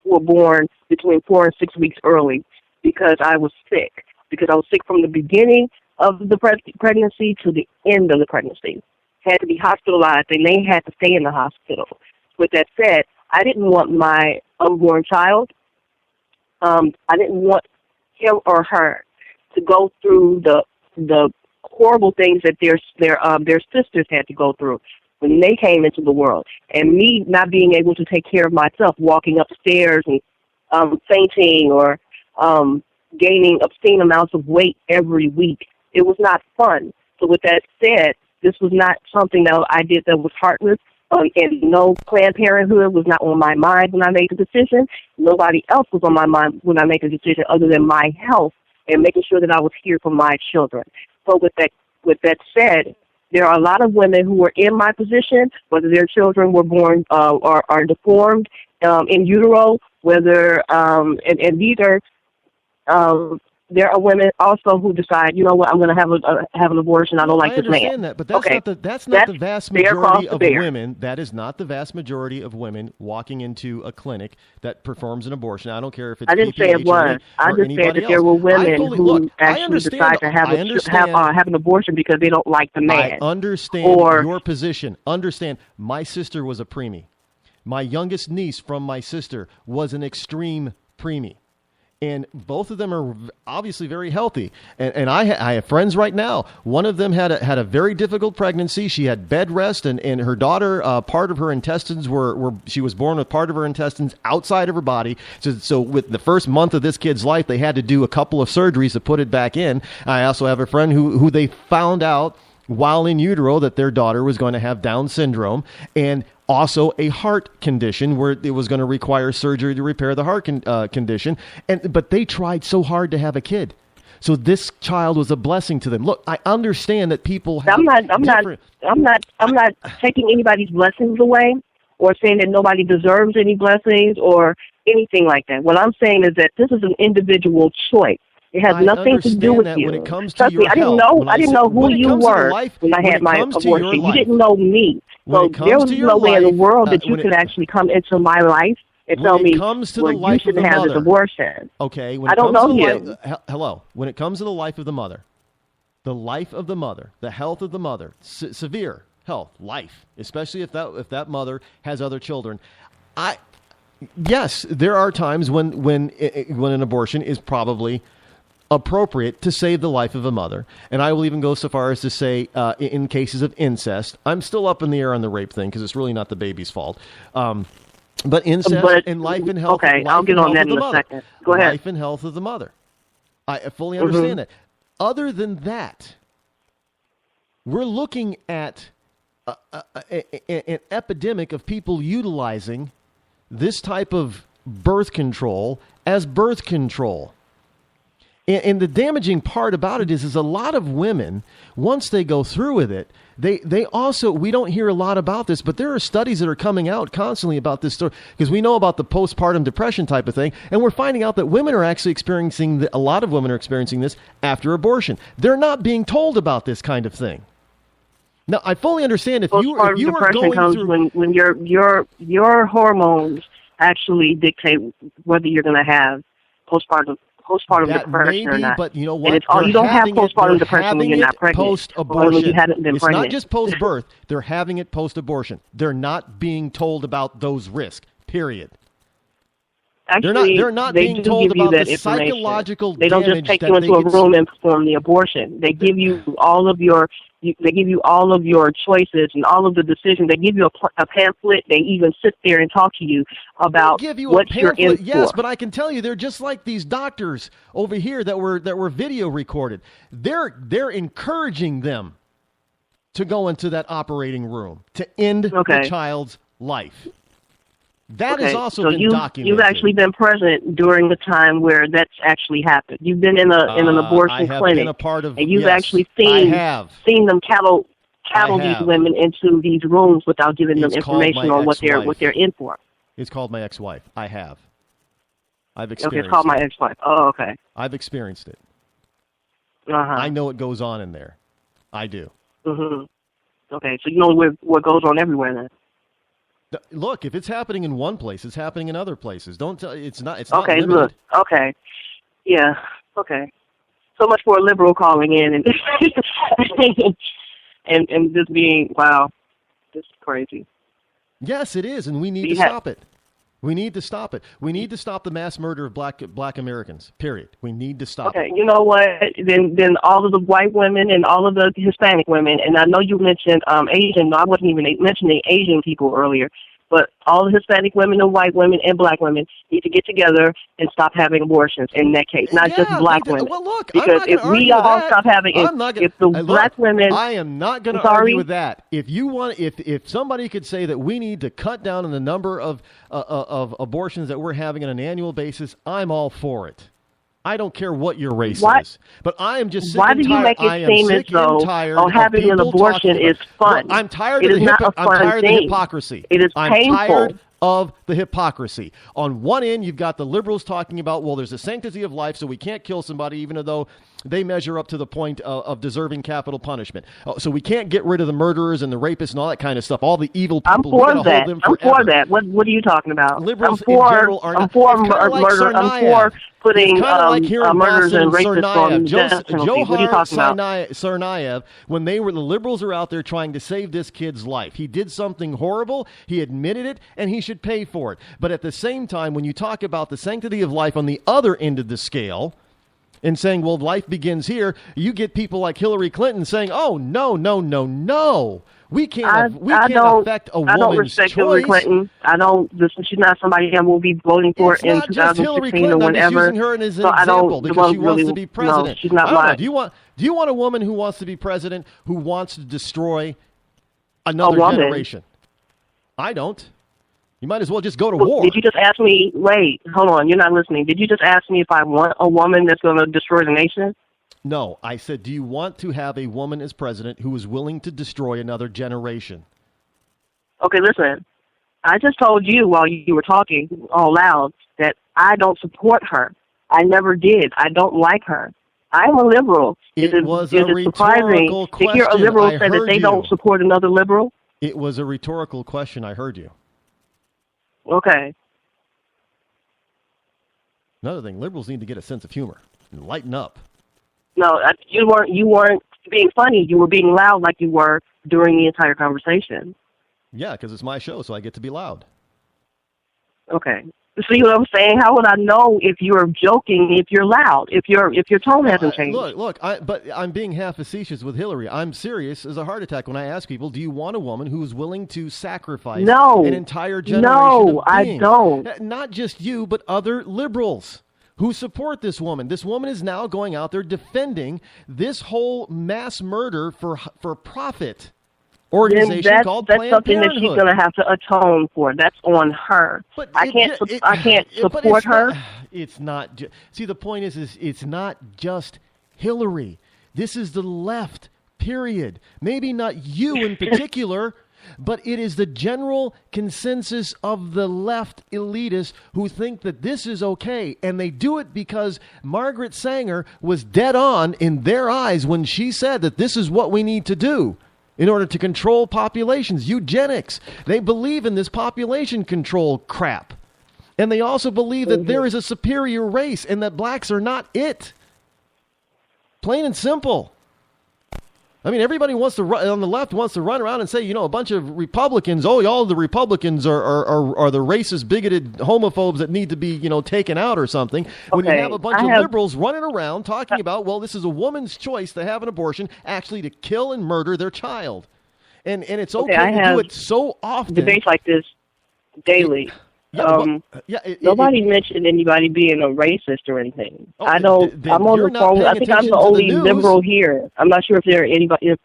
were born between 4 and 6 weeks early because I was sick. Because I was sick from the beginning of the pregnancy to the end of the pregnancy. Had to be hospitalized, and they had to stay in the hospital. With that said, I didn't want my unborn child, I didn't want him or her to go through the horrible things that their sisters had to go through when they came into the world. And me not being able to take care of myself, walking upstairs and fainting or gaining obscene amounts of weight every week. It was not fun. So with that said, this was not something that I did that was heartless. And no, Planned Parenthood was not on my mind when I made the decision. Nobody else was on my mind when I made the decision other than my health and making sure that I was here for my children. So with that said, there are a lot of women who were in my position, whether their children were born or are deformed in utero, whether and these are there are women also who decide, you know what, I'm going to have an abortion. I don't like this man. I understand that, but that's not the vast majority of women. That is not the vast majority of women walking into a clinic that performs an abortion. I don't care if it's I didn't say it was. I just said that there were women who actually decide to have an abortion because they don't like the man. I understand your position. Understand, my sister was a preemie. My youngest niece from my sister was an extreme preemie. And both of them are obviously very healthy. And I have friends right now. One of them had a very difficult pregnancy. She had bed rest, and her daughter, part of her intestines she was born with part of her intestines outside of her body. So with the first month of this kid's life, they had to do a couple of surgeries to put it back in. I also have a friend who they found out while in utero that their daughter was going to have Down syndrome and also a heart condition where it was going to require surgery to repair the heart condition. But they tried so hard to have a kid. So this child was a blessing to them. Look, I understand that people have I'm not taking anybody's blessings away or saying that nobody deserves any blessings or anything like that. What I'm saying is that this is an individual choice. It has nothing to do with you. When it comes to your I didn't know who you were when I had my abortion. You didn't know me. So there was no way in the world that you could actually come into my life and tell me you shouldn't have this abortion. Okay. I don't know you. Hello. When it comes to the life of the mother, the health of the mother, severe health, life, especially if that mother has other children. Yes, there are times when an abortion is probably appropriate to save the life of a mother. And I will even go so far as to say in cases of incest, I'm still up in the air on the rape thing because it's really not the baby's fault. But incest and life and health. Okay, I'll get on that in a second. Go ahead. Life and health of the mother. I fully understand that. Other than that, we're looking at an epidemic of people utilizing this type of birth control as birth control. And the damaging part about it is a lot of women, once they go through with it, they also, we don't hear a lot about this, but there are studies that are coming out constantly about this story, because we know about the postpartum depression type of thing, and we're finding out that women are actually a lot of women are experiencing this after abortion. They're not being told about this kind of thing. Now, I fully understand if you are going through... when your hormones actually dictate whether you're going to have postpartum depression or not. But you know what? You don't have postpartum depression when you're not pregnant. Post-abortion. When you haven't been it's pregnant. Not just post-birth. They're having it post-abortion. They're not being told about those risks, period. Actually, they're not being told about the psychological damage. They don't just take you into a room and perform the abortion. They give you all of your choices and all of the decisions. They give you a pamphlet. They even sit there and talk to you about what you're in for. Yes, but I can tell you, they're just like these doctors over here that were video recorded. They're encouraging them to go into that operating room to end the child's life. That has also been documented. You've actually been present during the time where that's actually happened. You've been in an abortion clinic. I have been a part of. And you've actually seen them cattle these women into these rooms without giving them information on what they're in for. It's called my ex-wife. I have. I've experienced. Okay, it's called my ex-wife. Oh, okay. I've experienced it. I know what goes on in there. I do. Okay, so you know what goes on everywhere then. Look, if it's happening in one place, it's happening in other places. Don't tell. It's not. It's okay, not limited. Look. Okay. Yeah. Okay. So much for a liberal calling in and and just being wow, this is crazy. Yes, it is, and we need to stop it. We need to stop it. We need to stop the mass murder of black Americans. Period. We need to stop it. Okay, you know what? Then all of the white women and all of the Hispanic women, and I know you mentioned Asian. I wasn't even mentioning Asian people earlier, but all the Hispanic women and white women and black women need to get together and stop having abortions in that case, not just black women. Well, look, because if we all stop having black women... I am not going to argue with that. If somebody could say that we need to cut down on the number of abortions that we're having on an annual basis, I'm all for it. I don't care what your race is, but I am just sick and tired. Why do you make it seem as though having an abortion is fun? I'm tired of the hypocrisy. It is painful. I'm tired of the hypocrisy. On one end, you've got the liberals talking about, well, there's a sanctity of life, so we can't kill somebody even though they measure up to the point of deserving capital punishment. So we can't get rid of the murderers and the rapists and all that kind of stuff, all the evil people. I'm for that. What are you talking about? Liberals in general are not. I'm for murder. I'm for putting murders and rapists on death penalty. What are you talking about? Tsarnaev, when the liberals are out there trying to save this kid's life, he did something horrible, he admitted it, and he should pay for it. But at the same time, when you talk about the sanctity of life on the other end of the scale, and saying, well, life begins here, you get people like Hillary Clinton saying, oh, no. We can't affect a woman's choice. I don't respect Hillary Clinton. She's not somebody I will be voting for in 2016 or whenever. I'm using her as an example because she wants to be president. No, she's not mine. Do you want a woman who wants to be president who wants to destroy another generation? I don't. You might as well just go to war. Did you just ask me, wait, hold on, you're not listening. Did you just ask me if I want a woman that's going to destroy the nation? No, I said, do you want to have a woman as president who is willing to destroy another generation? Okay, listen, I just told you while you were talking all loud that I don't support her. I never did. I don't like her. I'm a liberal. It was a rhetorical question. To hear a liberal say that they don't support another liberal? It was a rhetorical question. I heard you. Okay. Another thing, liberals need to get a sense of humor and lighten up. No, you weren't being funny. You were being loud like you were during the entire conversation. Yeah, because it's my show, so I get to be loud. Okay. See what I'm saying? How would I know if you're joking, if you're loud, if your tone hasn't changed? Look, but I'm being half facetious with Hillary. I'm serious as a heart attack when I ask people, do you want a woman who is willing to sacrifice an entire generation of beings? No, I don't. Not just you, but other liberals who support this woman. This woman is now going out there defending this whole mass murder for profit organization called Planned something Parenthood. That she's going to have to atone for. That's on her. But I can't support her. It's not. See, the point is it's not just Hillary. This is the left, period. Maybe not you in particular, but it is the general consensus of the left elitists who think that this is okay. And they do it because Margaret Sanger was dead on in their eyes when she said that this is what we need to do in order to control populations, eugenics. They believe in this population control crap. And they also believe that there is a superior race and that blacks are not it. Plain and simple. I mean, everybody on the left wants to run around and say, a bunch of Republicans, all the Republicans are the racist, bigoted homophobes that need to be, taken out or something. When you have a bunch of liberals running around talking about, well, this is a woman's choice to have an abortion, actually to kill and murder their child. And it's okay to do it so often. Debates like this daily. Nobody mentioned anybody being a racist or anything. I'm on the phone. I think I'm the only liberal here. I'm not sure if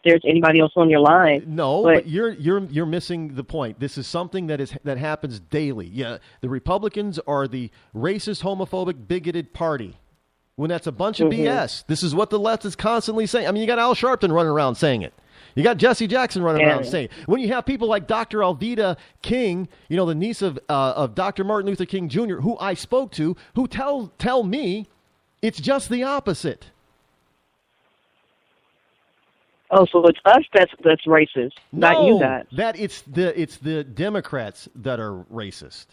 there's anybody else on your line. No, but you're missing the point. This is something that happens daily. Yeah, the Republicans are the racist, homophobic, bigoted party. When that's a bunch of BS. This is what the left is constantly saying. I mean, you got Al Sharpton running around saying it. You got Jesse Jackson running around saying, when you have people like Dr. Alveda King, the niece of Dr. Martin Luther King Jr., who I spoke to, who tell me it's just the opposite. Oh, so it's us that's racist, not you guys. It's the Democrats that are racist,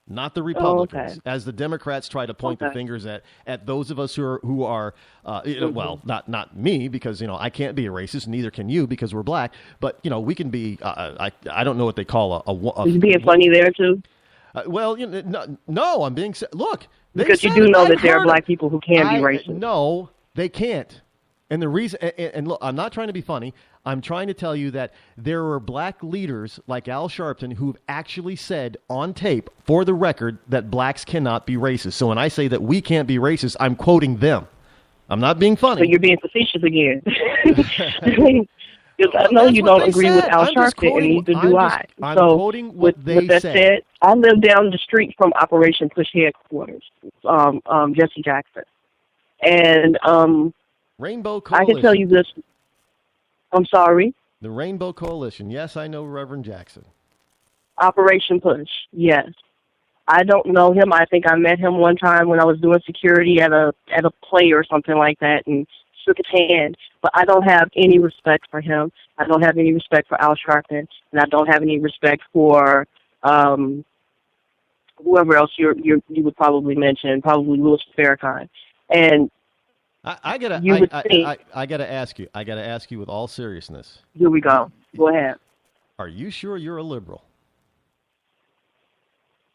not the Republicans. Okay. As the Democrats try to point the fingers at those of us who are well, not me, because I can't be a racist, neither can you because we're black. But we can be. I don't know what they call a Is being funny there too? Well, no, I'm being look because you do know that there are black people who can be racist. No, they can't. And the reason, and look, I'm not trying to be funny. I'm trying to tell you that there were black leaders like Al Sharpton who've actually said on tape, for the record, that blacks cannot be racist. So when I say that we can't be racist, I'm quoting them. I'm not being funny. So you're being facetious again. Because I know you don't agree with Al Sharpton, and neither do I. I'm quoting what they said. I live down the street from Operation Push headquarters, Jesse Jackson. And Rainbow Coalition. I can tell you this. I'm sorry? The Rainbow Coalition. Yes, I know Reverend Jackson. Operation Push, yes. I don't know him. I think I met him one time when I was doing security at a play or something like that and shook his hand. But I don't have any respect for him. I don't have any respect for Al Sharpton, and I don't have any respect for whoever else you would probably mention, probably Louis Farrakhan. And I gotta ask you. I gotta ask you with all seriousness. Here we go. Go ahead. Are you sure you're a liberal?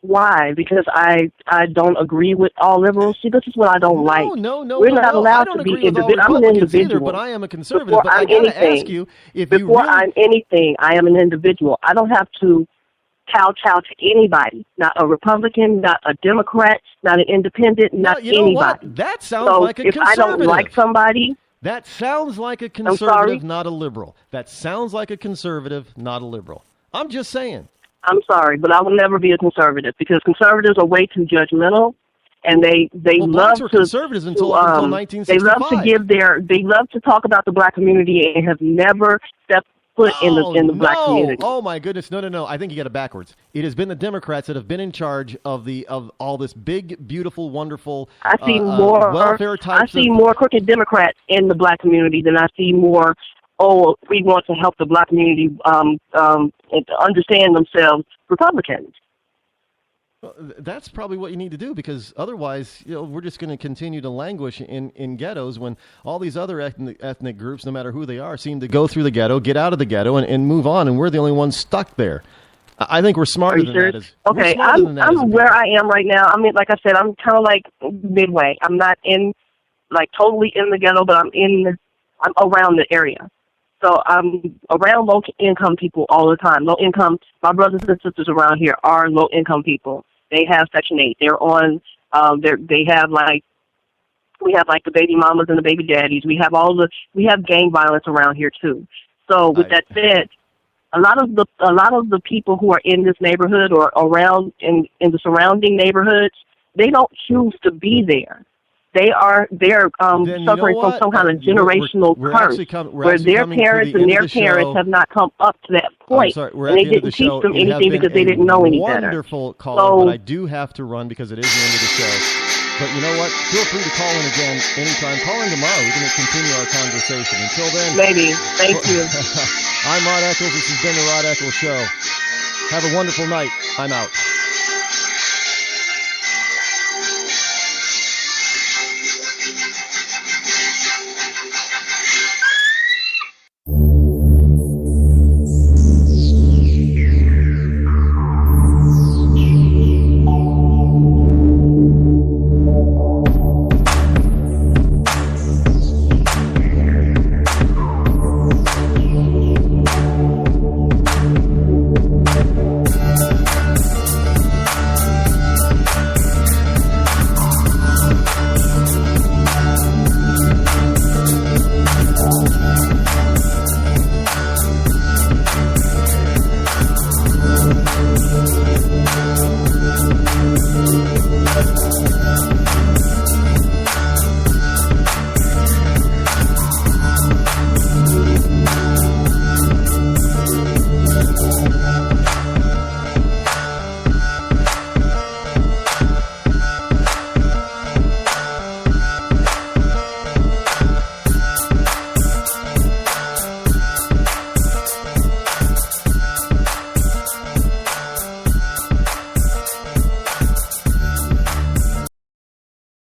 Why? Because I don't agree with all liberals. See, this is what I don't like. No. We're not allowed to be individual. I'm an individual. Either, but I am a conservative. But I gotta ask you if I'm anything, I am an individual. I don't have to kowtow to anybody. Not a Republican, not a Democrat, not an independent, not anybody. What? That sounds like a conservative. If I don't like somebody, that sounds like a conservative, not a liberal. That sounds like a conservative, not a liberal. I'm just saying. I'm sorry, but I will never be a conservative because conservatives are way too judgmental, and they love to conservatives until 1965. They love to talk about the black community and have never stepped foot in the black community. Oh my goodness, no! I think you got it backwards. It has been the Democrats that have been in charge of all this big, beautiful, wonderful. I see more welfare types. I see more crooked Democrats in the black community than I see more. Oh, we want to help the black community and to understand themselves. Republicans. Well, that's probably what you need to do, because otherwise, we're just going to continue to languish in ghettos when all these other ethnic groups, no matter who they are, seem to go through the ghetto, get out of the ghetto, and move on, and we're the only ones stuck there. I think we're smarter than that. Okay, I'm where I am right now. I mean, like I said, I'm kind of like midway. I'm not totally in the ghetto, but I'm around the area. So I'm around low-income people all the time. Low-income, my brothers and sisters around here are low-income people. They have Section 8. They're on, we have the baby mamas and the baby daddies. We have gang violence around here too. So with that said, a lot of the people who are in this neighborhood or around in the surrounding neighborhoods, they don't choose to be there. They're suffering from some kind of generational curse where their parents and their parents have not come up to that point, and they didn't teach them anything because they didn't know any better. Wonderful caller, but I do have to run because it is the end of the show. But you know what? Feel free to call in again anytime. Call in tomorrow. We're going to continue our conversation. Until then, maybe. Thank you. I'm Rod Eccles. This has been the Rod Eccles Show. Have a wonderful night. I'm out.